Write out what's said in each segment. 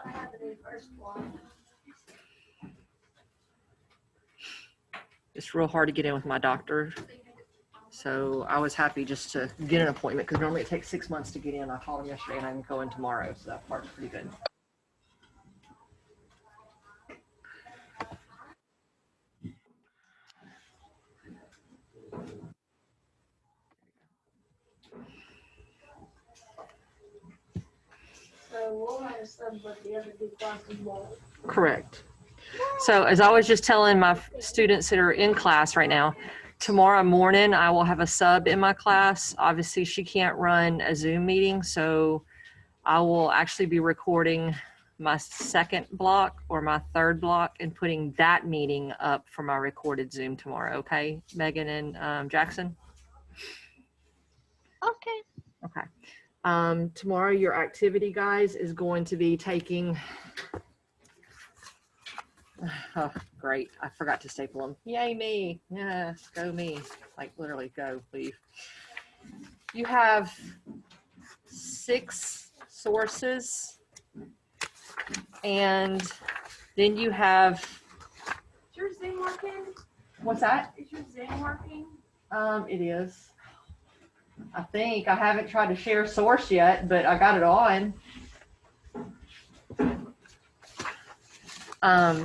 I had to do first one. It's real hard to get in with my doctor. So I was happy just to get an appointment because normally it takes 6 months to get in. I called him yesterday and I can go in tomorrow. So that part's pretty good. So we'll have a sub, but the other two classes won't. Correct. So as I was just telling my students that are in class right now, tomorrow morning I will have a sub in my class. Obviously she can't run a Zoom meeting, so I will actually be recording my second block or my third block and putting that meeting up for my recorded Zoom tomorrow. Okay, Megan and Jackson? Okay. Okay. Tomorrow your activity, guys, is going to be taking, oh, great. I forgot to staple them. Yay, me. Yeah, go me. Like literally go, leave. You have 6 sources and then you have, Is your Zoom working? what's that? Is your Zoom working? It is. I think I haven't tried to share source yet, but I got it on.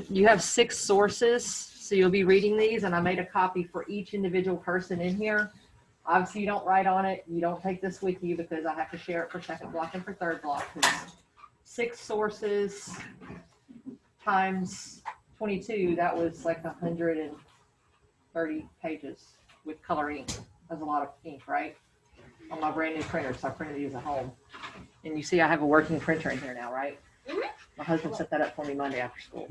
You have 6 sources, so you'll be reading these, and I made a copy for each individual person in here. Obviously, you don't write on it. You don't take this with you because I have to share it for second block and for third block. 6 sources times 22, that was like 130 pages with color ink. That's a lot of ink, right? On my brand new printer, so I printed these at home. And you see I have a working printer in here now, right? My husband set that up for me Monday after school.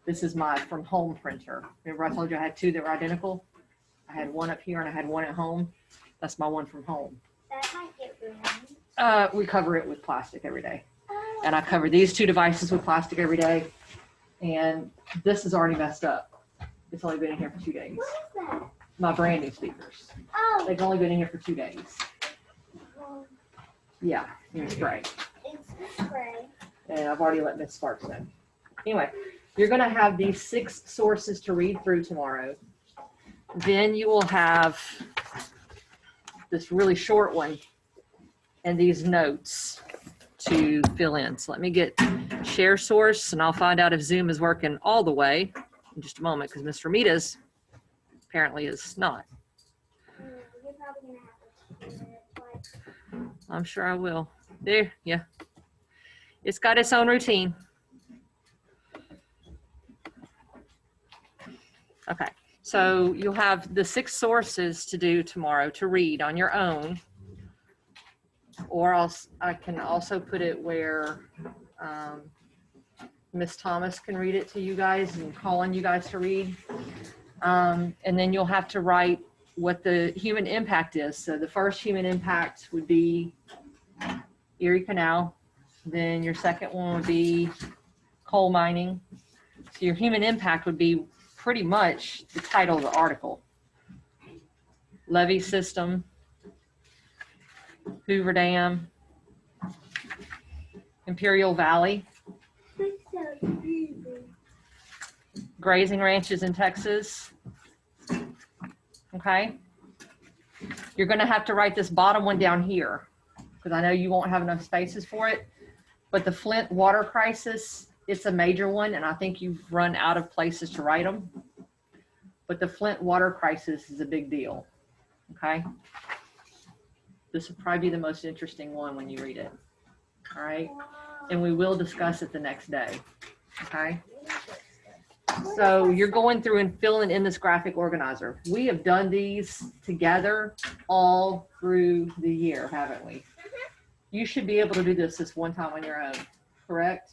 This is my from home printer. Remember I told you I had 2 that were identical? I had one up here and I had one at home. That's my one from home. That might get ruined. We cover it with plastic every day. And I cover these 2 devices with plastic every day. And this is already messed up. It's only been in here for 2 days. What is that? My brand new speakers. Oh. They've only been in here for 2 days. Yeah, it's spray. It's the spray. And I've already let Miss Sparks know. Anyway, you're going to have these 6 sources to read through tomorrow. Then you will have this really short one and these notes to fill in. So let me get share source and I'll find out if Zoom is working all the way in just a moment because Mr. Mita's apparently is not. You're probably going to have to do it, but I'm sure I will. There, yeah. It's got its own routine. Okay, so you'll have the 6 sources to do tomorrow to read on your own. Or I can also put it where Miss Thomas can read it to you guys and call on you guys to read. And then you'll have to write what the human impact is. So the first human impact would be Erie Canal. Then your second one would be coal mining. So your human impact would be pretty much the title of the article. Levee system, Hoover Dam, Imperial Valley, grazing ranches in Texas. Okay. You're going to have to write this bottom one down here because I know you won't have enough spaces for it. But the Flint water crisis, it's a major one, and I think you've run out of places to write them. But the Flint water crisis is a big deal. Okay. This will probably be the most interesting one when you read it. All right. And we will discuss it the next day. Okay. So you're going through and filling in this graphic organizer. We have done these together all through the year, haven't we? You should be able to do this one time on your own, correct?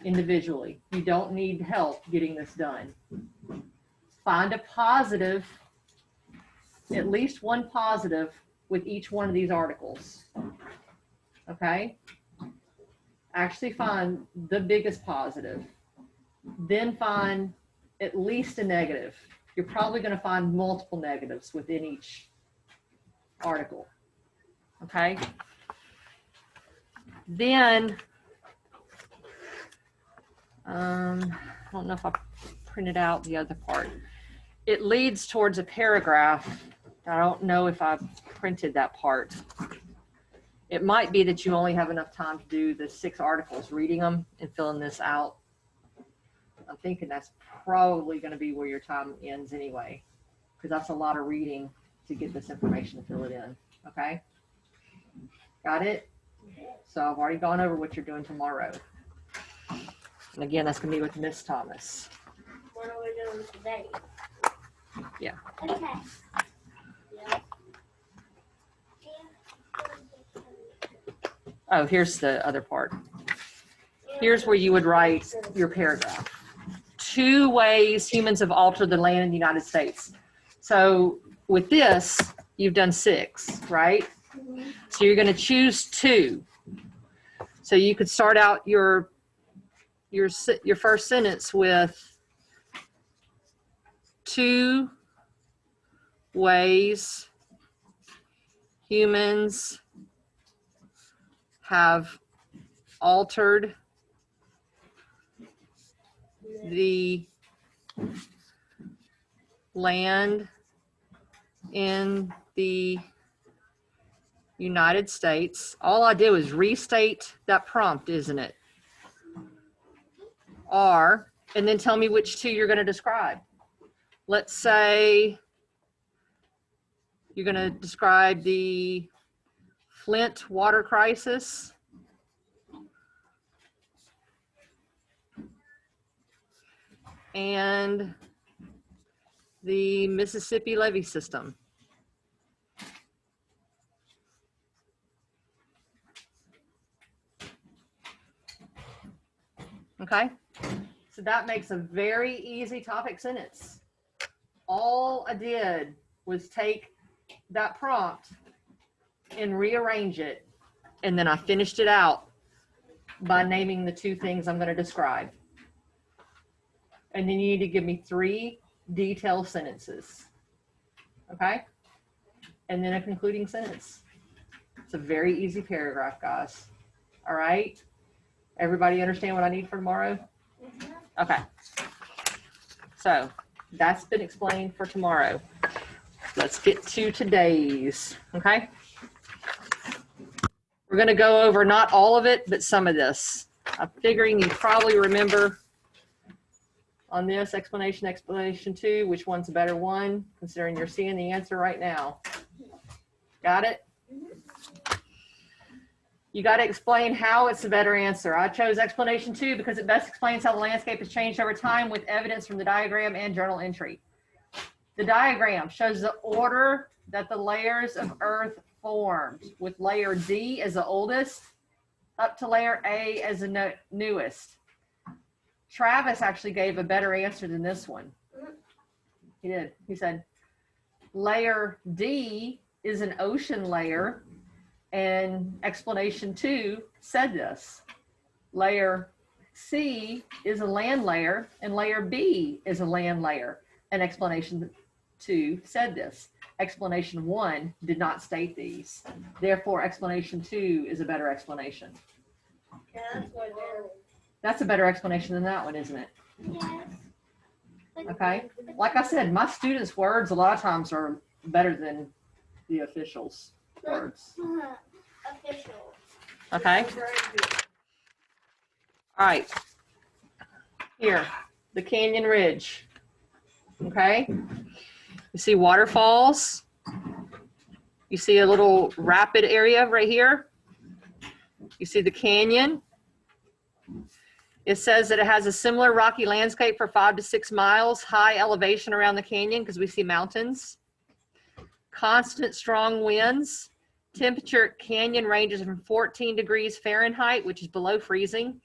Individually. You don't need help getting this done. Find a positive, at least one positive with each one of these articles. Okay? Actually find the biggest positive. Then find at least a negative. You're probably going to find multiple negatives within each article. Okay? Then I don't know if I printed out the other part. It leads towards a paragraph. I don't know if I printed that part. It might be that you only have enough time to do the 6 articles, reading them and filling this out. I'm thinking that's probably going to be where your time ends anyway, because that's a lot of reading to get this information to fill it in. Okay? Got it? So I've already gone over what you're doing tomorrow. And again, that's going to be with Miss Thomas. What are we doing today? Yeah. Okay. Yeah. Oh, here's the other part. Here's where you would write your paragraph. 2 ways humans have altered the land in the United States. So with this, you've done 6, right? So you're going to choose 2. So you could start out your first sentence with 2 ways humans have altered the land in the United States. All I did was restate that prompt, isn't it? Are, and then tell me which 2 you're going to describe. Let's say you're going to describe the Flint water crisis and the Mississippi levee system. Okay, so that makes a very easy topic sentence. All I did was take that prompt and rearrange it, and then I finished it out by naming the 2 things I'm going to describe. And then you need to give me 3 detailed sentences. Okay? And then a concluding sentence. It's a very easy paragraph, guys. All right? Everybody understand what I need for tomorrow? Okay. So that's been explained for tomorrow. Let's get to today's. Okay? We're going to go over not all of it, but some of this. I'm figuring you probably remember on this explanation 2, which one's a better one, considering you're seeing the answer right now. Got it? You got to explain how it's a better answer. I chose explanation 2 because it best explains how the landscape has changed over time with evidence from the diagram and journal entry. The diagram shows the order that the layers of Earth formed, with layer D as the oldest, up to layer A as the newest. Travis actually gave a better answer than this one. He did. He said, layer D is an ocean layer, and explanation 2 said this. Layer C is a land layer, and layer B is a land layer, and explanation 2 said this. Explanation 1 did not state these. Therefore, explanation 2 is a better explanation. Yeah, That's a better explanation than that one, isn't it? yes. Okay. Like I said, my students' words a lot of times are better than the officials' words. Official. Okay. All right. Here, the canyon ridge. Okay. You see waterfalls. You see a little rapid area right here. You see the canyon. It says that it has a similar rocky landscape for 5 to 6 miles, high elevation around the canyon because we see mountains. Constant strong winds. Temperature at canyon ranges from 14 degrees Fahrenheit, which is below freezing,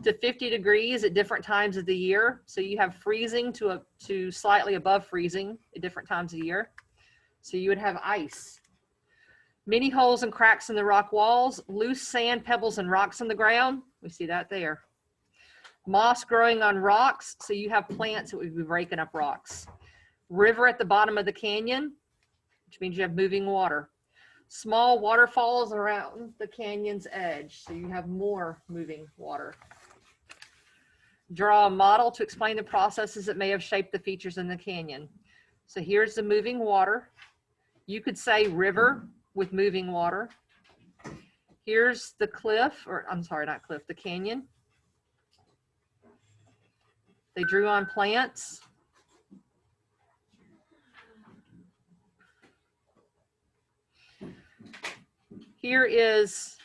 to 50 degrees at different times of the year. So you have freezing to slightly above freezing at different times of the year. So you would have ice. Many holes and cracks in the rock walls, loose sand, pebbles, and rocks in the ground. We see that there. Moss growing on rocks, so you have plants that would be breaking up rocks. River at the bottom of the canyon, which means you have moving water. Small waterfalls around the canyon's edge, so you have more moving water. Draw a model to explain the processes that may have shaped the features in the canyon. So here's the moving water. You could say river with moving water. Here's the cliff, or I'm sorry, not cliff, the canyon. They drew on plants. Here is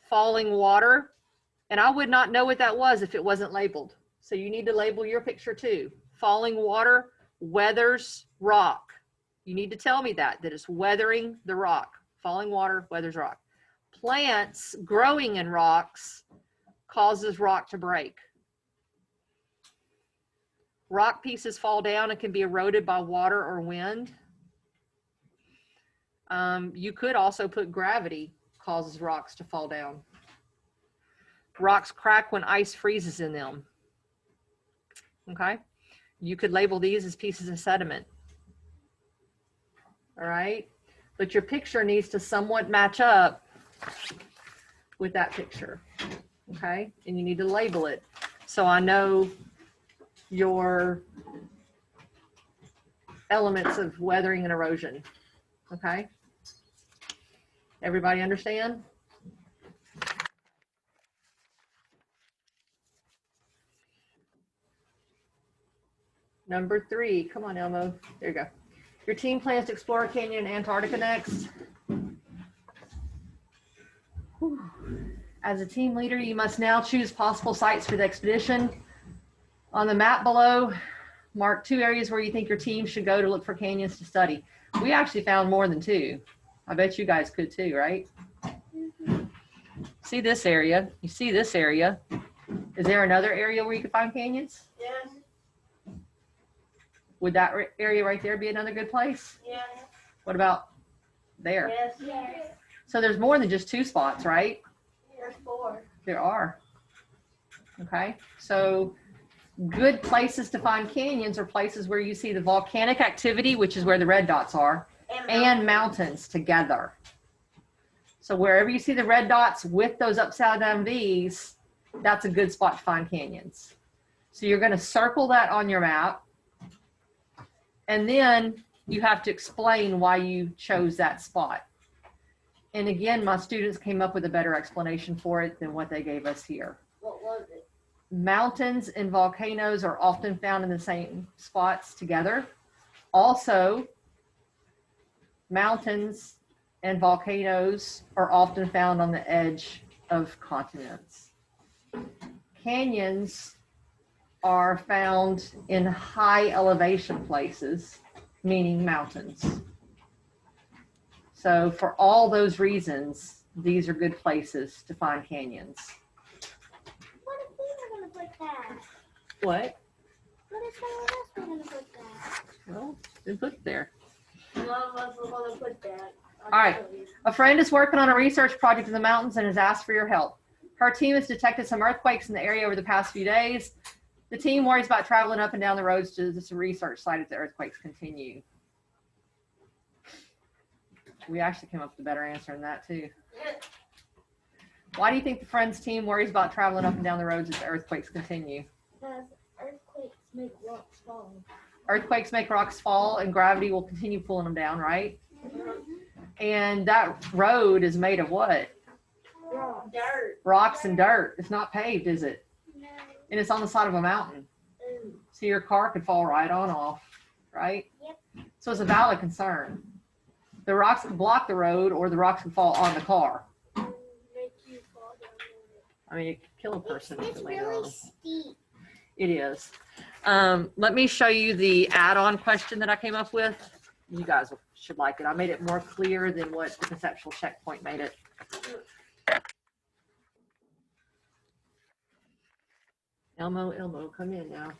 falling water. And I would not know what that was if it wasn't labeled. So you need to label your picture too. Falling water weathers rock. You need to tell me that it's weathering the rock. Falling water weathers rock. Plants growing in rocks causes rock to break. Rock pieces fall down and can be eroded by water or wind. You could also put gravity causes rocks to fall down. Rocks crack when ice freezes in them. Okay. You could label these as pieces of sediment. All right. But your picture needs to somewhat match up with that picture. Okay. And you need to label it. So I know your elements of weathering and erosion. Okay. Everybody understand? Number 3, come on, Elmo. There you go. Your team plans to explore a canyon in Antarctica next. Whew. As a team leader, you must now choose possible sites for the expedition. On the map below, mark 2 areas where you think your team should go to look for canyons to study. We actually found more than 2. I bet you guys could too, right? See this area? You see this area? Is there another area where you could find canyons? Yes. Would that area right there be another good place? Yes. What about there? Yes. Yes. So there's more than just 2 spots, right? There's 4. There are. Okay. So good places to find canyons are places where you see the volcanic activity, which is where the red dots are, and mountains together. So wherever you see the red dots with those upside down V's, that's a good spot to find canyons. So you're going to circle that on your map. And then you have to explain why you chose that spot. And again, my students came up with a better explanation for it than what they gave us here. What was it? Mountains and volcanoes are often found in the same spots together. Also, mountains and volcanoes are often found on the edge of continents. Canyons are found in high elevation places, meaning mountains. So for all those reasons, these are good places to find canyons. What if we were going to put that? What? What if someone else were going to put that? Well, then put it there. None of us were going to put that. All right. A friend is working on a research project in the mountains and has asked for your help. Her team has detected some earthquakes in the area over the past few days. The team worries about traveling up and down the roads to this research site as the earthquakes continue. We actually came up with a better answer than that too. Why do you think the friend's team worries about traveling up and down the roads as the earthquakes continue? Because earthquakes make rocks fall. Earthquakes make rocks fall and gravity will continue pulling them down, right? And that road is made of what? Rocks. Dirt. Rocks and dirt. It's not paved, is it? No. And it's on the side of a mountain. So your car could fall right on off, right? Yep. So it's a valid concern. The rocks could block the road or the rocks could fall on the car. Make you fall down there. I mean, it could kill a person if It's it landed on really them. steep. It is. Let me show you the add-on question that I came up with. You guys should like it. I made it more clear than what the conceptual checkpoint made it. Elmo, come in now.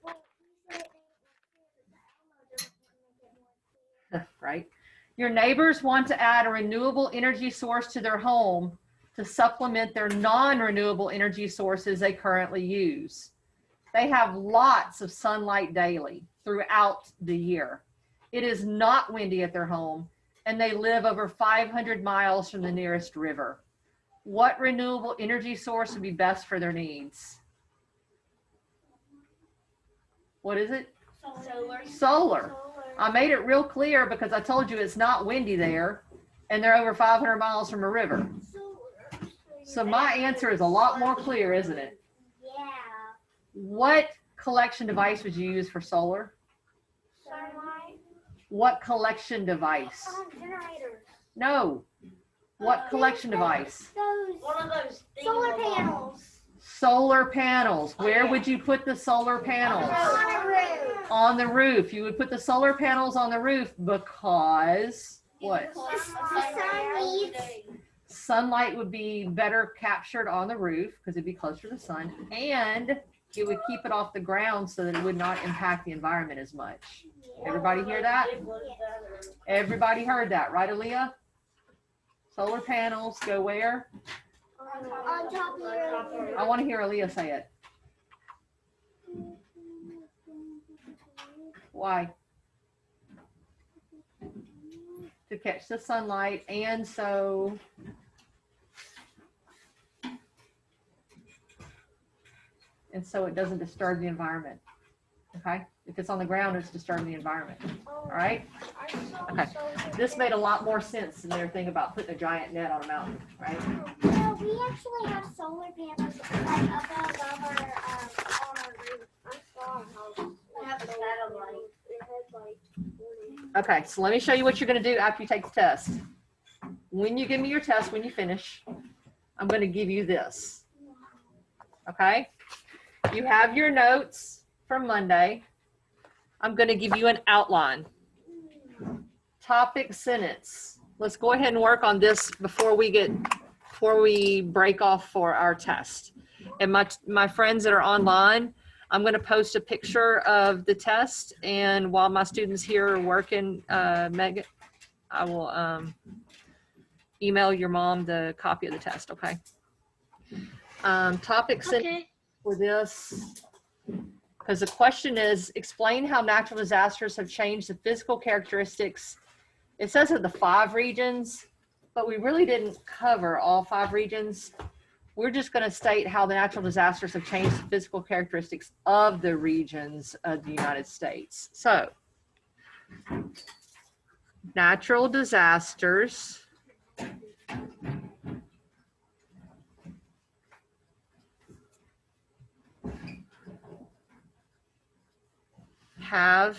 Well, you said it made it more clear, but the Elmo doesn't make it more clear. Right? Your neighbors want to add a renewable energy source to their home to supplement their non-renewable energy sources they currently use. They have lots of sunlight daily throughout the year. It is not windy at their home, and they live over 500 miles from the nearest river. What renewable energy source would be best for their needs? What is it? Solar. Solar. I made it real clear because I told you it's not windy there and they're over 500 miles from a river. So my answer is a lot more clear, isn't it? Yeah. What collection device would you use for solar? Sunlight. What collection device? Generators. No. What collection device? Those One of those solar thingamabobs. panels. Solar panels. Where would you put the solar panels? On a roof. On the roof. You would put the solar panels on the roof because what? The sun needs. Sunlight would be better captured on the roof because it'd be closer to the sun, and it would keep it off the ground so that it would not impact the environment as much. Everybody hear that? Everybody heard that, right, Aaliyah? Solar panels go where? On top of your I want to hear Aaliyah say it. Why? To catch the sunlight, and so it doesn't disturb the environment. Okay? If it's on the ground, it's disturbing the environment. All right? Okay. This made a lot more sense than their thing about putting a giant net on a mountain, right? No, we actually have solar panels like up above our on our roof. I'm sorry. I have a satellite. Okay, so let me show you what you're going to do after you take the test. When you give me your test, when you finish, I'm going to give you this. Okay? You have your notes from Monday. I'm going to give you an outline. Topic sentence. Let's go ahead and work on this before we break off for our test. And my friends that are online, I'm going to post a picture of the test, and while my students here are working, Megan, I will email your mom the copy of the test, okay? Topic sentence for this, because the question is, explain how natural disasters have changed the physical characteristics. It says of the 5 regions, but we really didn't cover all 5 regions. We're just going to state how the natural disasters have changed the physical characteristics of the regions of the United States. So, natural disasters have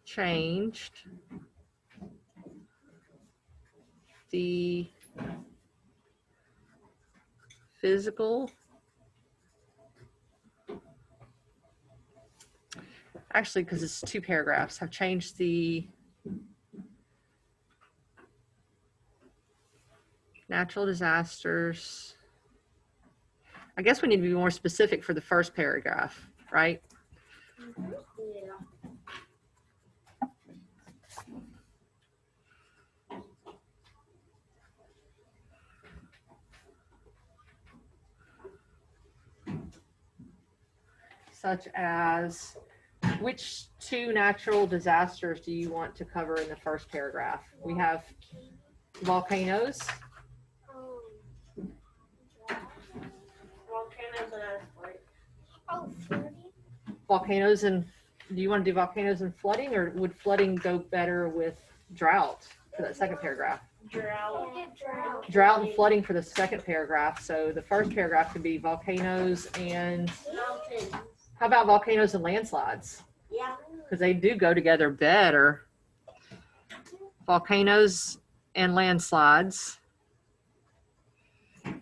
changed the physical, actually, because it's 2 paragraphs, have changed the natural disasters. I guess we need to be more specific for the first paragraph, right? Yeah. Such as, which 2 natural disasters do you want to cover in the first paragraph? We have volcanoes, Volcanoes and earthquakes. Oh, flooding. volcanoes and, do you want to do volcanoes and flooding, or would flooding go better with drought for that second paragraph? Drought. Drought and flooding for the second paragraph. So the first paragraph could be volcanoes and, Mountains. how about volcanoes and landslides? Yeah. Because they do go together better. Volcanoes and landslides They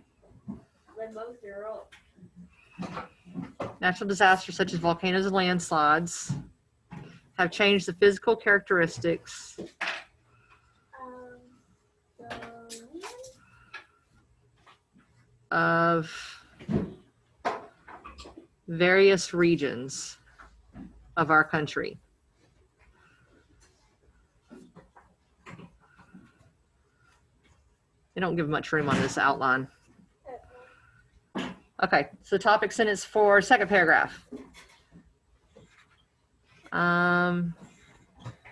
both are up. natural disasters such as volcanoes and landslides have changed the physical characteristics of various regions of our country. They don't give much room on this outline. Okay, so topic sentence for second paragraph.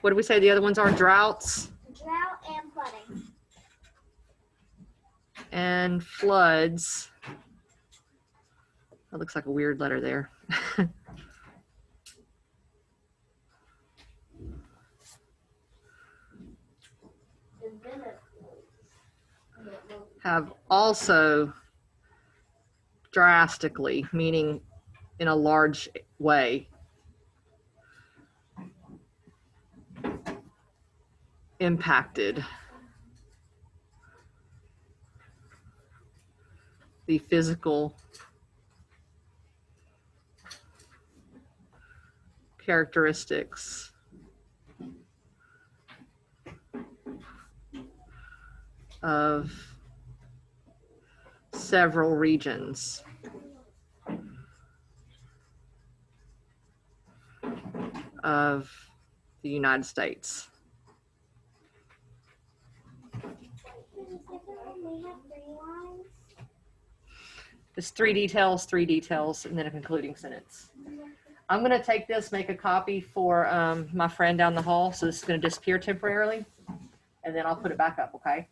What do we say the other ones are? Droughts Drought and flooding. and floods That looks like a weird letter there. And then it Have also drastically, meaning in a large way, impacted the physical characteristics of several regions of the United States. It's three details, and then a concluding sentence. I'm going to take this, make a copy for my friend down the hall. So this is going to disappear temporarily, and then I'll put it back up, okay?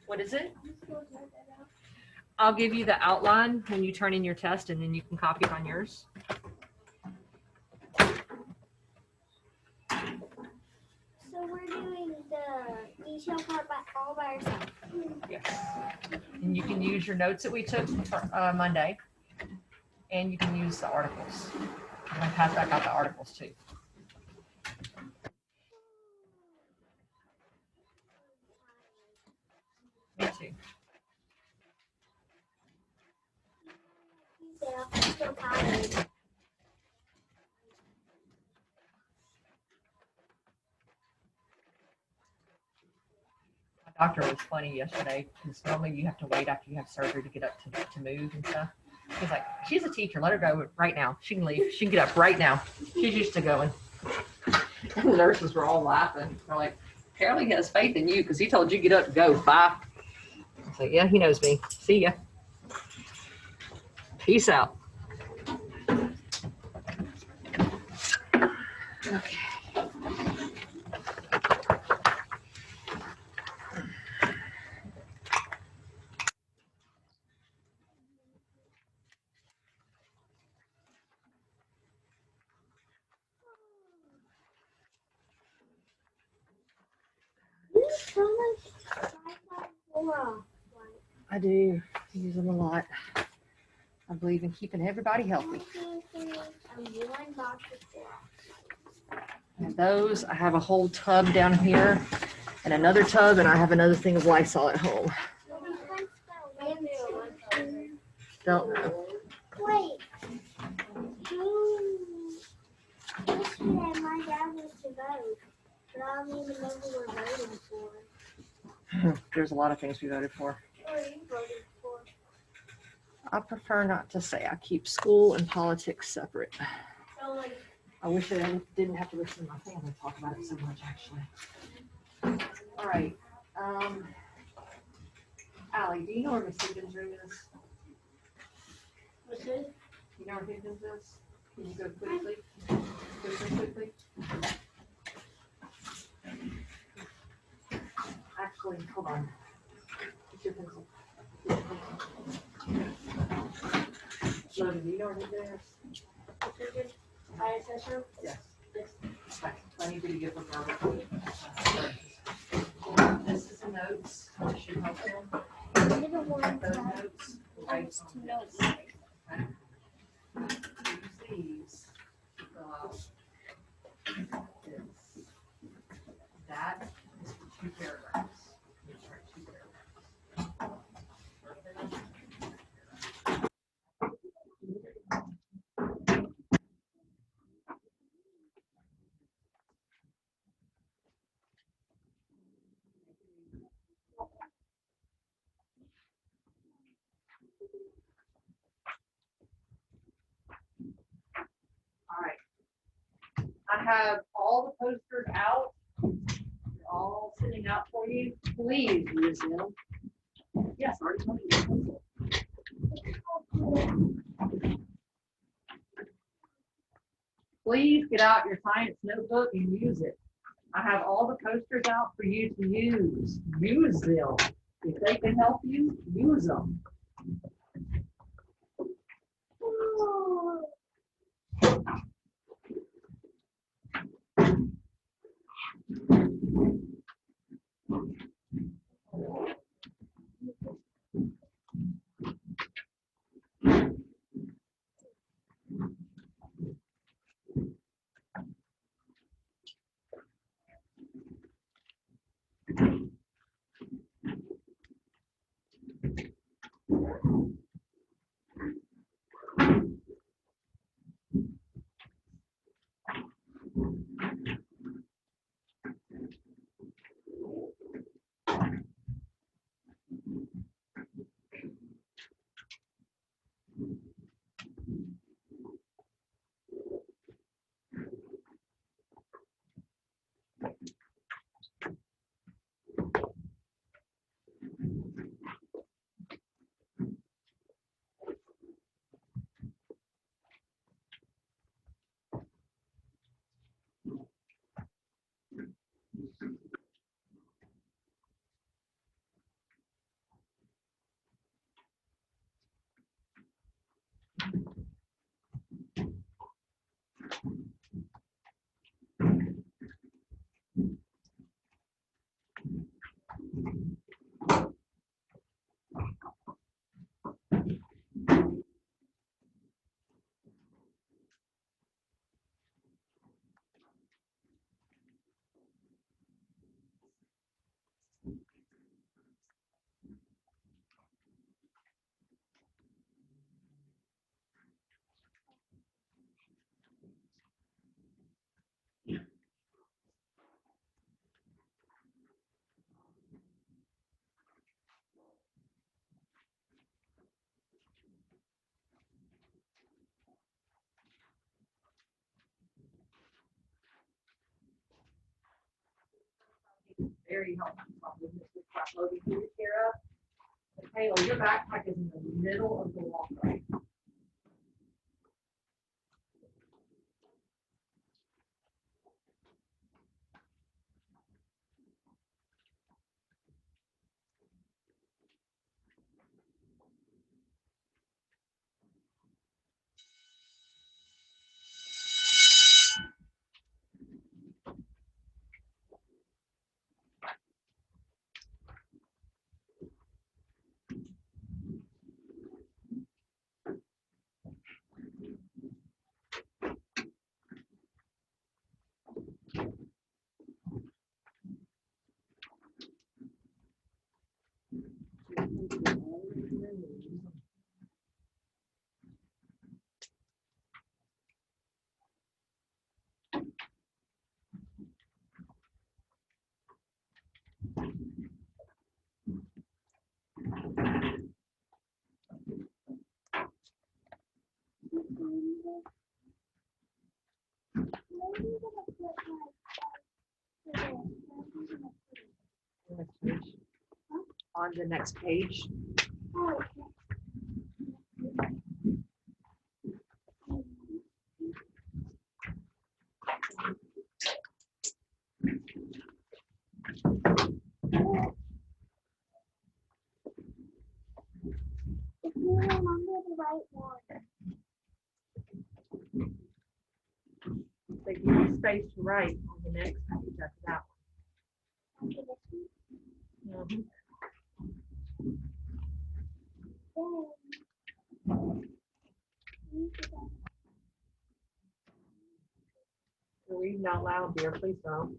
What is it? I'll give you the outline when you turn in your test, and then you can copy it on yours. So we're doing the detail part all by ourselves. Yes. And you can use your notes that we took Monday, and you can use the articles. I'm going to pass back out the articles too. Me too. Yeah, I'm still tired. My doctor was funny yesterday because normally you have to wait after you have surgery to get up to move and stuff. He's like, she's a teacher. Let her go right now. She can leave. She can get up right now. She's used to going. And the nurses were all laughing. They're like, apparently he has faith in you because he told you to get up and go. Bye. I was like, yeah, he knows me. See ya. Peace out. Okay. So much flora. I do use them a lot. I believe in keeping everybody healthy. One box of flora. And those, I have a whole tub down here and another tub, and I have another thing of Lysol at home. Don't know. Wait. Yesterday my dad was to vote, but I don't even know who we're voting for. There's a lot of things we voted for. Who are you voting for? I prefer not to say. I keep school and politics separate. So like, I wish I didn't have to listen to my family talk about it so much, actually. All right. Allie, do you know where Miss Higgins' room is? what's this? You know where Higgins is? Can you go quickly? Quickly. Actually, hold on. Get your pencil. Logan, do you know where Higgins is? ISS? Yes. Okay, I need you to give them verbal. This is the notes. This should help them. You're the one Those that notes. wants to know. Use these to fill out this. That is for 2 paragraphs. You just write 2 paragraphs. All right. I have all the posters out. They're all sitting out for you. Please use them. Yes, I already told you. Please get out your science notebook and use it. I have all the posters out for you to use. Use them. If they can help you, use them. Very helpful. This is loading your chair up. Kayla, your backpack is in the middle of the walkway. On the next page. If you remember the right one. So you need space to write on the next page after that Okay, this one. one. You're reading out loud, dear. Please don't.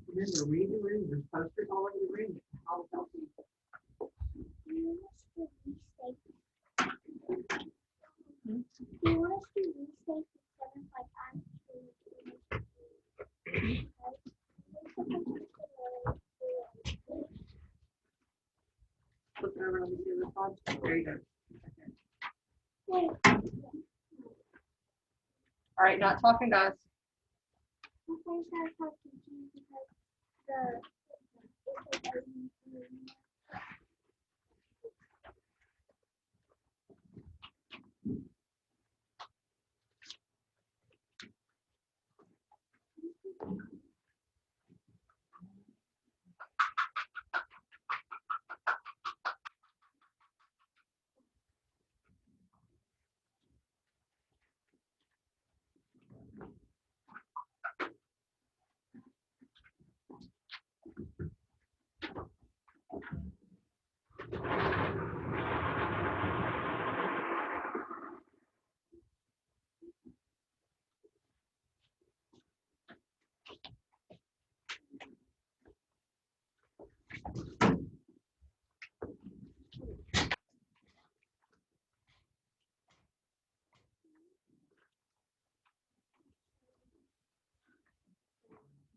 Remember, read the room. There's posters all over the room. I'll help you. You want us to restate the 7 Flip it over. Let me see the pod. There you go. Wait, All right, not talking, guys. my friends are so confused because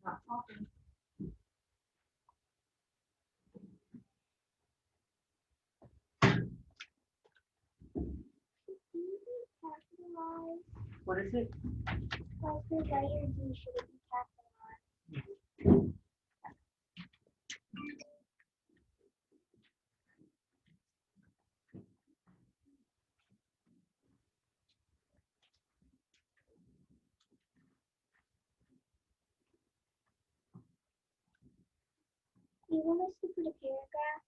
Not talking. Capitalized. What is it? Like the letter D should be capitalized. Do you want us to put a paragraph?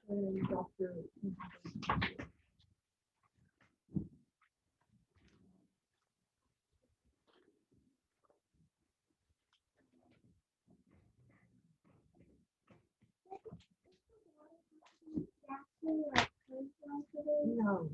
And Dr. Actually, like, curse like it is. No.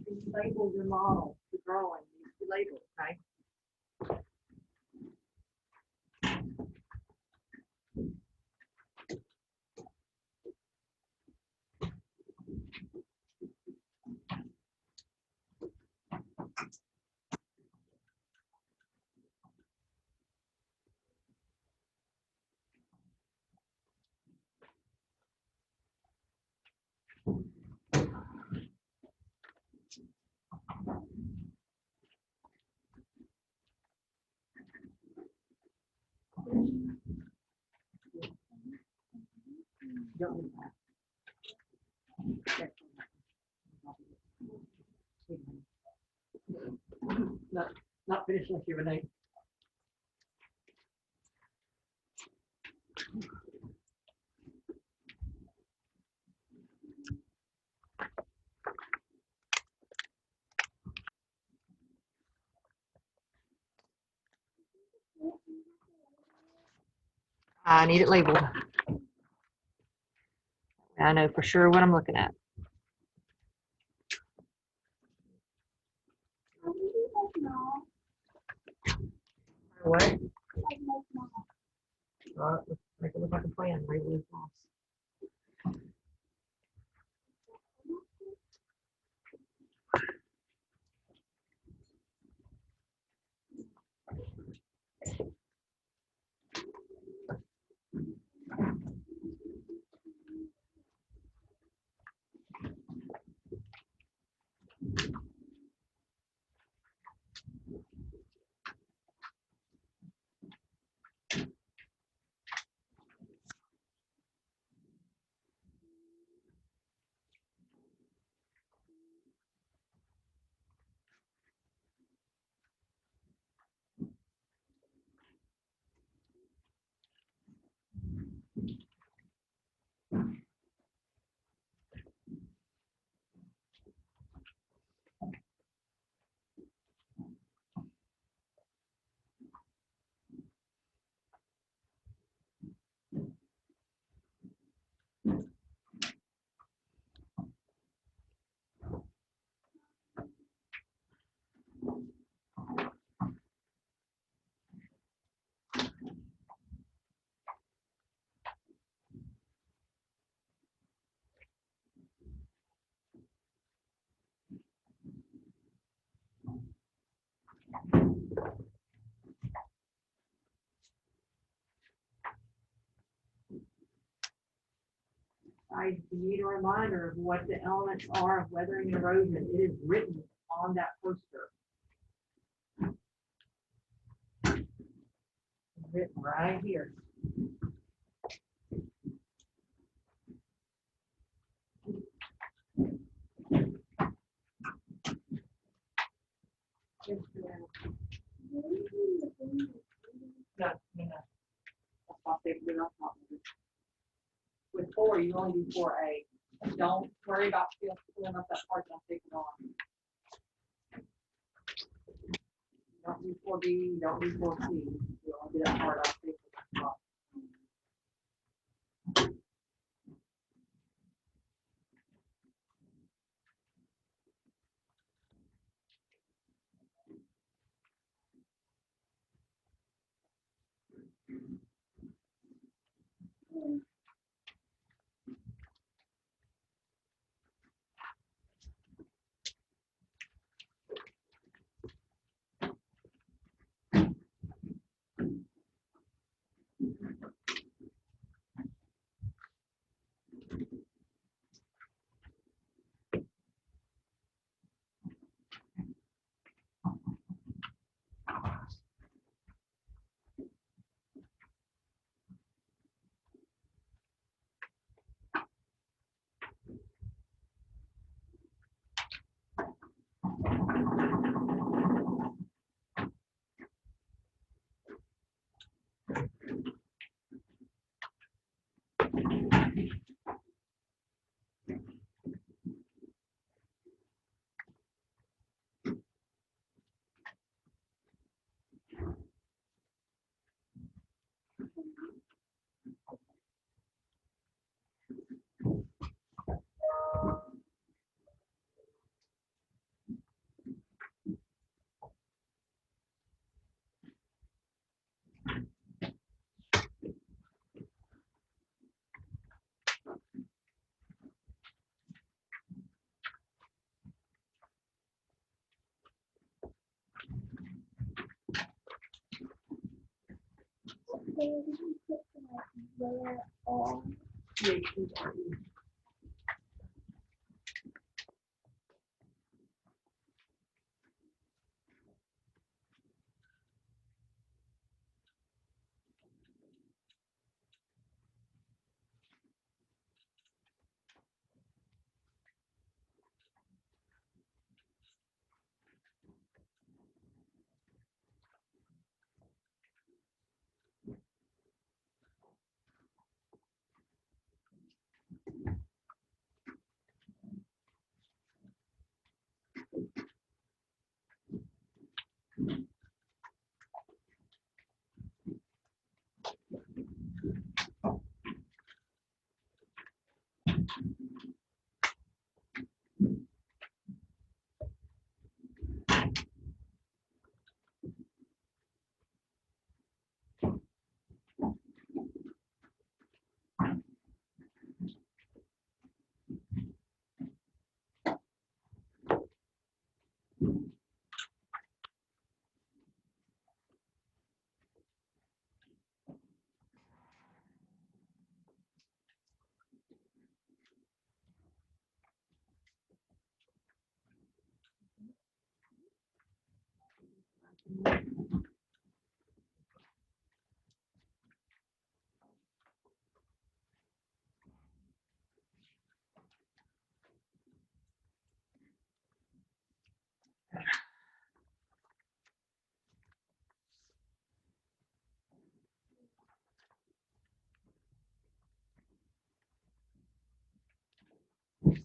You label your model, the drawing, you label, okay? Don't need that. Not finished with you, Renee. I need it labeled. I know for sure what I'm looking at. Maybe like mom, What? like mom. Let's make it look like a plan. Label is false. I need a reminder of what the elements are of weathering and erosion. It is written on that poster. Written right here. No. That's not safe. That's not good. With 4, you only do 4A. Don't worry about filling up that part. Don't take it on. Don't do 4B. Don't do 4C. You only do that part. I'll take it off.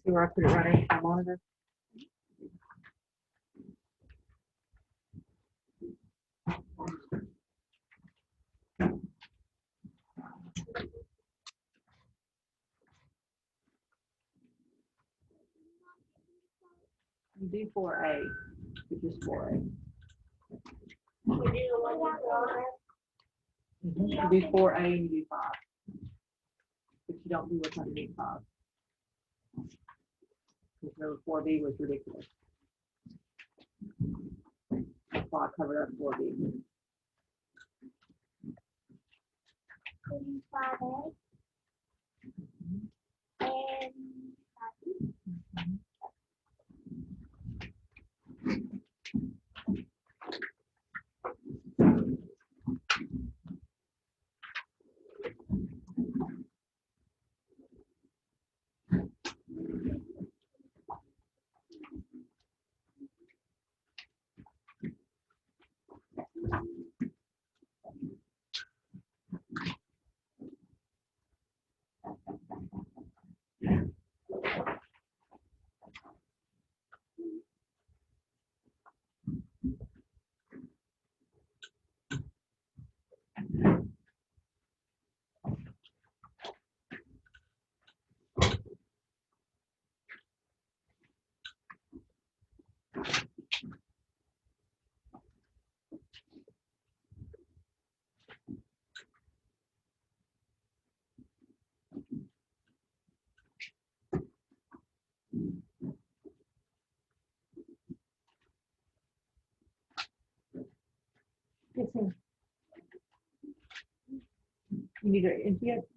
See where I put it right into the monitor? You do 4A, which is 4A. We do the one you You do 4A and you do 5. But you don't do what's underneath 5. Because number 4B was ridiculous. That's why I covered up 4B. Father. And It's in. You need to empty it.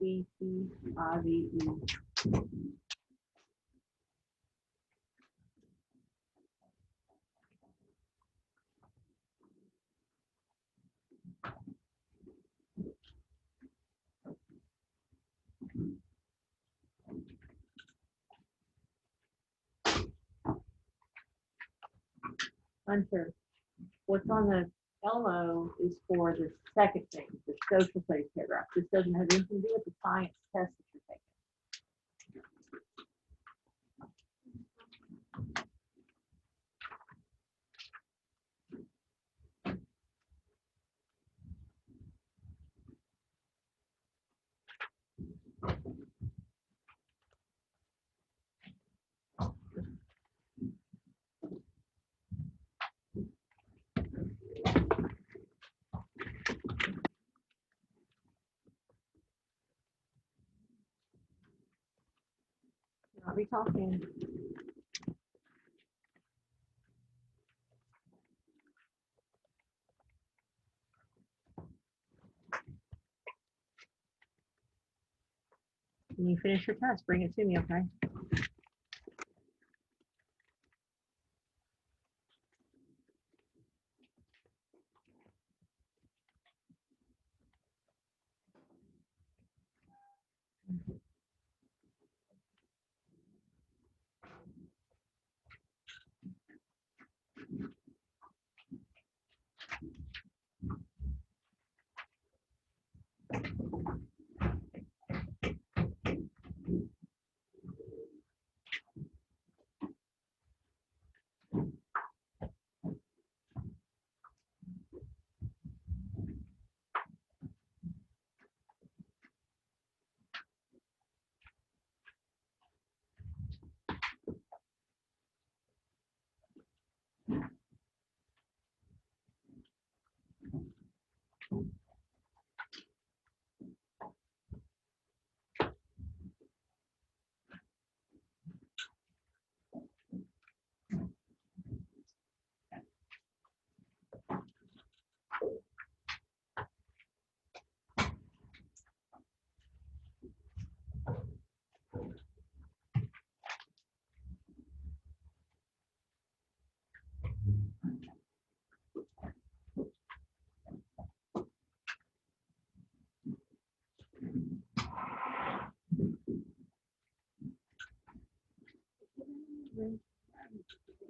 VETRUCTIVE. Hunter, what's on the Elmo is for the second thing, the social studies paragraph. This doesn't have anything to do with the science test that you're taking. I'll be talking. When you finish your test, bring it to me, okay?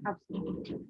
Absolutely.